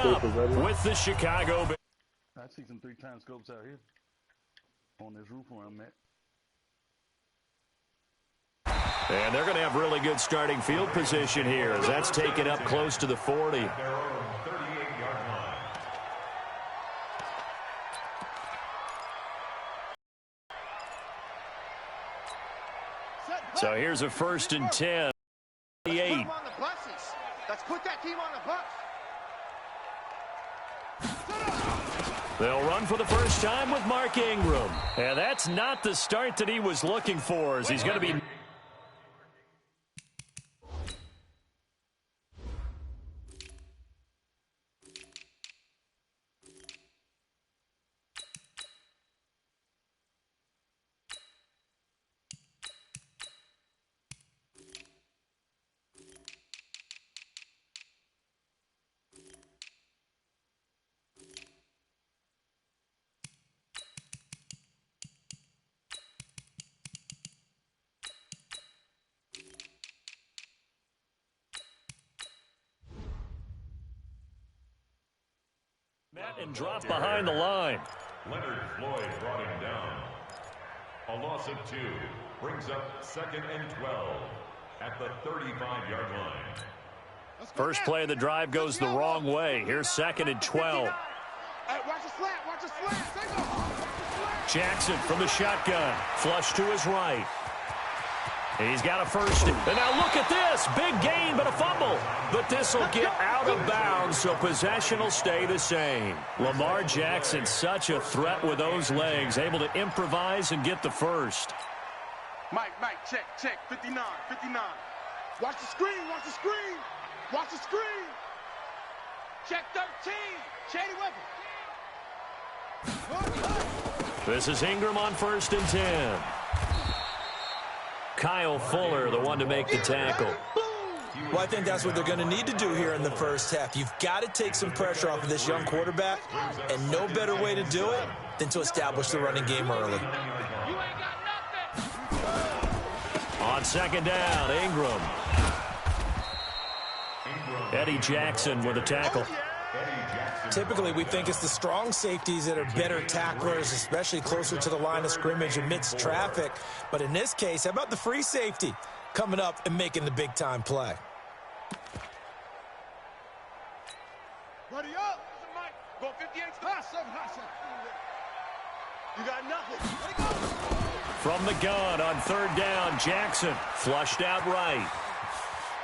with the Chicago Bears. I see some 3-time scopes out here on this roof where I'm at. And they're going to have really good starting field position here as that's taken up close to the 40. So here's a 1st and 10. 8. Let's put that team on the bus. They'll run for the first time with Mark Ingram. And that's not the start that he was looking for, as he's going to be... and drop behind the line. Leonard Floyd brought him down. A loss of 2 brings up 2nd and 12 at the 35-yard line. First play of the drive goes the wrong way. Here's 2nd and 12. Watch the slant. Watch the slant. Jackson from the shotgun. Flush to his right. He's got a first. And now look at this. Big gain, but a fumble. But this will get out of bounds, so possession will stay the same. Lamar Jackson, such a threat with those legs, able to improvise and get the first. Mike, check. 59. Watch the screen. Watch the screen. Check 13. Shady weapon. This is Ingram on 1st and 10. Kyle Fuller, the one to make the tackle. Well, I think that's what they're going to need to do here in the first half. You've got to take some pressure off of this young quarterback, and no better way to do it than to establish the running game early. On 2nd down, Ingram. Eddie Jackson with a tackle. Typically, we think it's the strong safeties that are better tacklers, especially closer to the line of scrimmage amidst traffic. But in this case, how about the free safety coming up and making the big-time play? Ready up. Go 58. You got nothing. Ready, go. From the gun on 3rd down, Jackson flushed out right.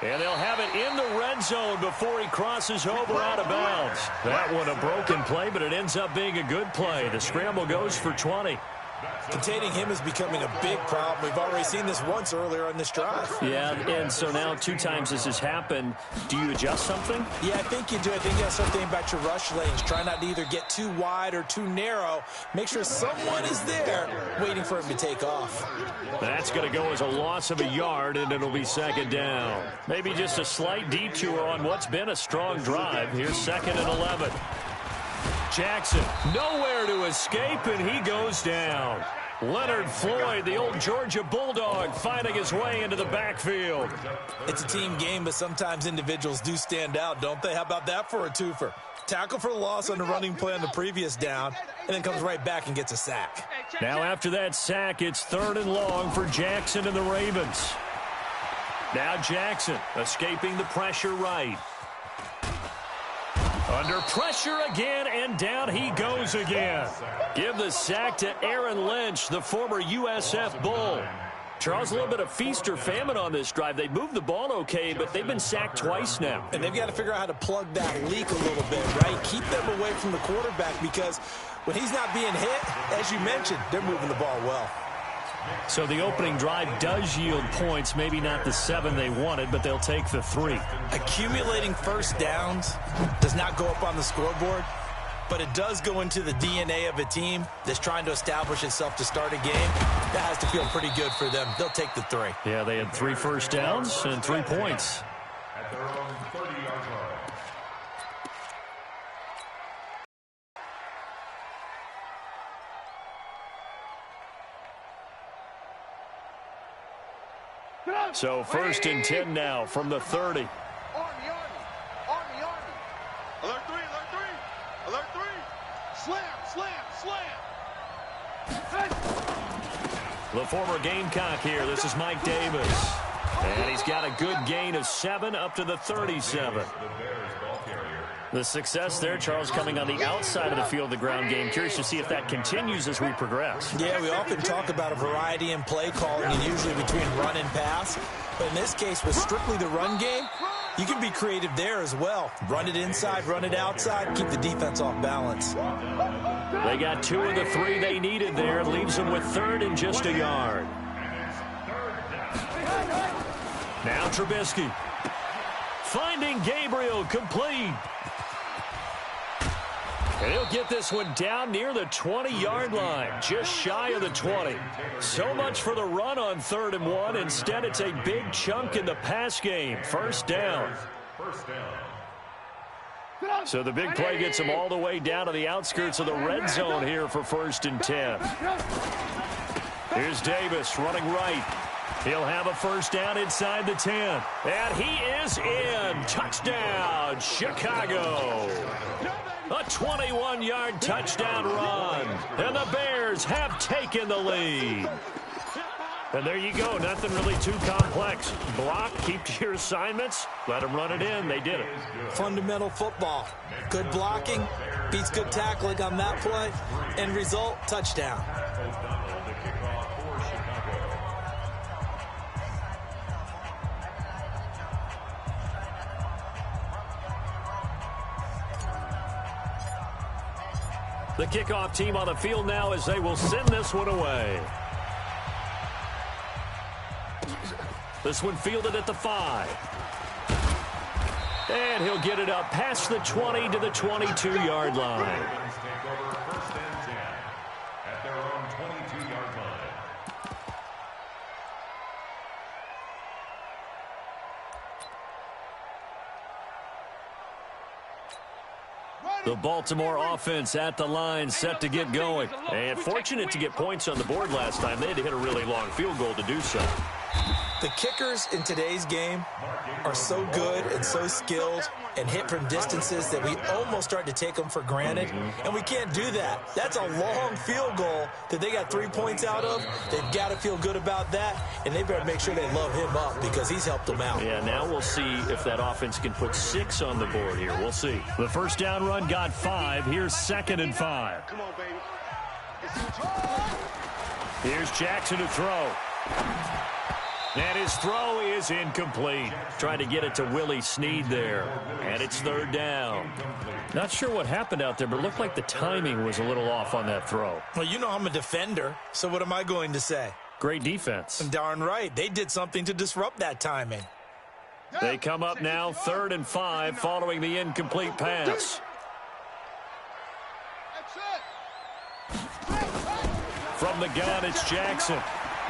And they'll have it in the red zone before he crosses over out of bounds. That one a broken play, but it ends up being a good play. The scramble goes for 20. Containing him is becoming a big problem. We've already seen this once earlier on this drive. Yeah, and so now 2 times this has happened. Do you adjust something? Yeah, I think you do. I think you have to start thinking about your rush lanes. Try not to either get too wide or too narrow. Make sure someone is there waiting for him to take off. That's going to go as a loss of a yard, and it'll be 2nd down. Maybe just a slight detour on what's been a strong drive. Here's 2nd and 11. Jackson, nowhere to escape, and he goes down. Leonard Floyd, the old Georgia Bulldog, finding his way into the backfield. It's a team game, but sometimes individuals do stand out, don't they? How about that for a twofer? Tackle for the loss on the running play on the previous down, and then comes right back and gets a sack. Now after that sack, it's 3rd and long for Jackson and the Ravens. Now Jackson escaping the pressure right. Under pressure again, and down he goes again. Give the sack to Aaron Lynch, the former USF Bull. Charles, a little bit of feast or famine on this drive. They moved the ball okay, but they've been sacked twice now. And they've got to figure out how to plug that leak a little bit, right? Keep them away from the quarterback, because when he's not being hit, as you mentioned, they're moving the ball well. So the opening drive does yield points, maybe not the 7 they wanted, but they'll take the 3. Accumulating first downs does not go up on the scoreboard, but it does go into the DNA of a team that's trying to establish itself to start a game. That has to feel pretty good for them. They'll take the 3. Yeah, they had 3 first downs and 3 points. At their own 30-yard line. So 1st and 10 now from the 30. Army. Alert 3. Slam, slam, slam. The former Gamecock here. This is Mike Davis. And he's got a good gain of 7 up to the 37. The success there, Charles, coming on the outside of the field, the ground game. Curious to see if that continues as we progress. Yeah, we often talk about a variety in play calling and usually between run and pass. But in this case, with strictly the run game, you can be creative there as well. Run it inside, run it outside, keep the defense off balance. They got 2 of the 3 they needed there. Leaves them with 3rd and just a yard. Now Trubisky. Finding Gabriel, complete. And he'll get this one down near the 20-yard line, just shy of the 20. So much for the run on 3rd and 1. Instead, it's a big chunk in the pass game. First down. So the big play gets him all the way down to the outskirts of the red zone here for 1st and 10. Here's Davis running right. He'll have a first down inside the 10. And he is in. Touchdown, Chicago. A 21-yard touchdown run. And the Bears have taken the lead. And there you go. Nothing really too complex. Block, keep to your assignments, let them run it in. They did it. Fundamental football. Good blocking, beats good tackling on that play. End result, touchdown. The kickoff team on the field now as they will send this one away. This one fielded at the 5. And he'll get it up past the 20 to the 22-yard line. The Baltimore offense at the line, set to get going. And fortunate to get points on the board last time. They had to hit a really long field goal to do so. The kickers in today's game are so good and so skilled and hit from distances that we almost start to take them for granted. And we can't do that. That's a long field goal that they got 3 points out of. They've got to feel good about that, and they better make sure they love him up because he's helped them out. Yeah, now we'll see if that offense can put 6 on the board here. We'll see. The first down run got 5. Here's 2nd and 5. Come on, baby. Here's Jackson to throw. And his throw is incomplete. Trying to get it to Willie Snead there. And it's 3rd down. Not sure what happened out there, but it looked like the timing was a little off on that throw. Well, you know I'm a defender, so what am I going to say? Great defense. Darn right. They did something to disrupt that timing. They come up now 3rd and 5 following the incomplete pass. From the gun, it's Jackson.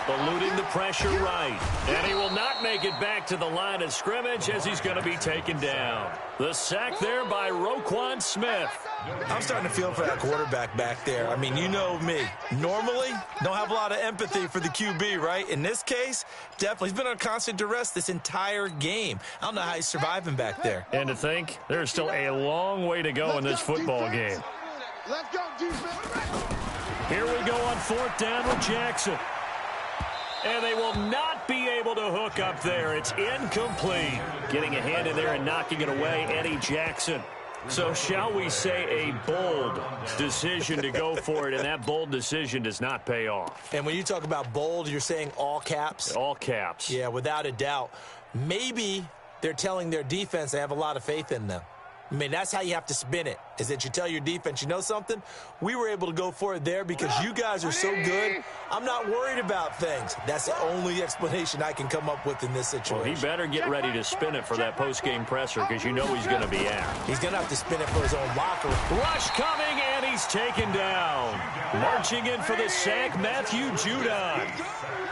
Eluding the pressure right. And he will not make it back to the line of scrimmage as he's going to be taken down. The sack there by Roquan Smith. I'm starting to feel for that quarterback back there. I mean, you know me. Normally, don't have a lot of empathy for the QB, right? In this case, definitely. He's been on constant duress this entire game. I don't know how he's surviving back there. And to think, there's still a long way to go in this football game. Let's go, defense. Here we go on 4th down with Jackson. And they will not be able to hook up there. It's incomplete. Getting a hand in there and knocking it away, Eddie Jackson. So shall we say a bold decision to go for it, and that bold decision does not pay off. And when you talk about bold, you're saying all caps? All caps. Yeah, without a doubt. Maybe they're telling their defense they have a lot of faith in them. I mean, that's how you have to spin it, is that you tell your defense, you know something? We were able to go for it there because you guys are so good. I'm not worried about things. That's the only explanation I can come up with in this situation. Well, he better get ready to spin it for that post-game presser because you know he's going to be out. He's going to have to spin it for his own locker room. Rush coming, and he's taken down. Marching in for the sack, Matthew Judon.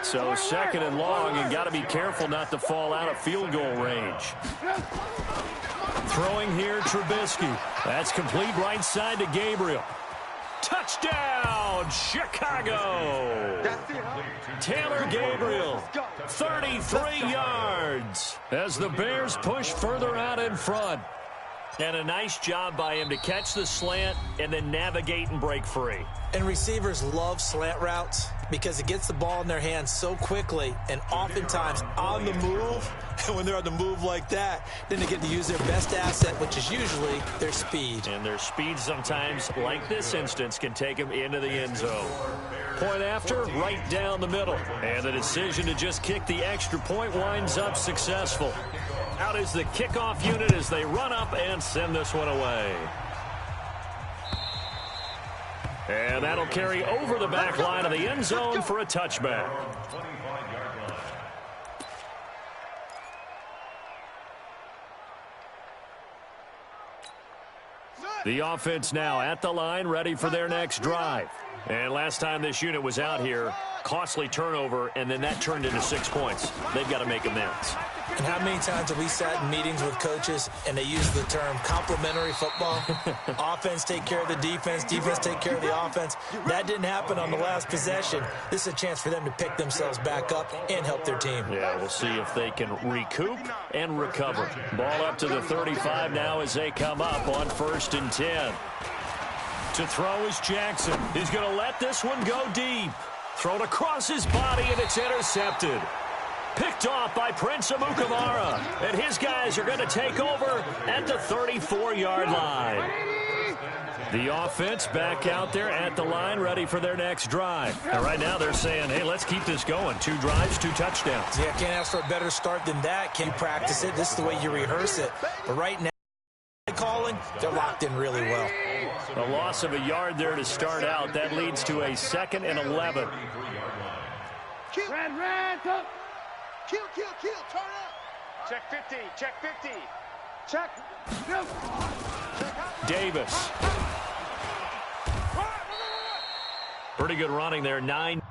So 2nd and long, and got to be careful not to fall out of field goal range. Throwing here, Trubisky. That's complete right side to Gabriel. Touchdown, Chicago. Taylor Gabriel, 33 yards as the Bears push further out in front. And a nice job by him to catch the slant and then navigate and break free. And receivers love slant routes because it gets the ball in their hands so quickly and oftentimes on the move. And when they're on the move like that, then they get to use their best asset, which is usually their speed. And their speed sometimes, like this instance, can take them into the end zone. Point after, right down the middle. And the decision to just kick the extra point winds up successful. Out is the kickoff unit as they run up and send this one away. And that'll carry over the back line of the end zone for a touchback. The offense now at the line, ready for their next drive. And last time this unit was out here, costly turnover, and then that turned into 6 points. They've got to make amends. And how many times have we sat in meetings with coaches and they use the term complementary football? Offense take care of the defense, defense take care of the offense. That didn't happen on the last possession. This is a chance for them to pick themselves back up and help their team. Yeah, we'll see if they can recoup and recover. Ball up to the 35 now as they come up on 1st and 10. To throw is Jackson. He's going to let this one go deep. Thrown across his body, and it's intercepted. Picked off by Prince Amukamara. And his guys are going to take over at the 34-yard line. The offense back out there at the line, ready for their next drive. And right now they're saying, hey, let's keep this going. 2 drives, 2 touchdowns. Yeah, can't ask for a better start than that. Can you practice it? This is the way you rehearse it. But right now, calling, they're locked in really well. A loss of a yard there to start out. That leads to a 2nd and 11. Red, up. Kill, turn up. Check 50, check 50. Check. Davis. Pretty good running there. 9.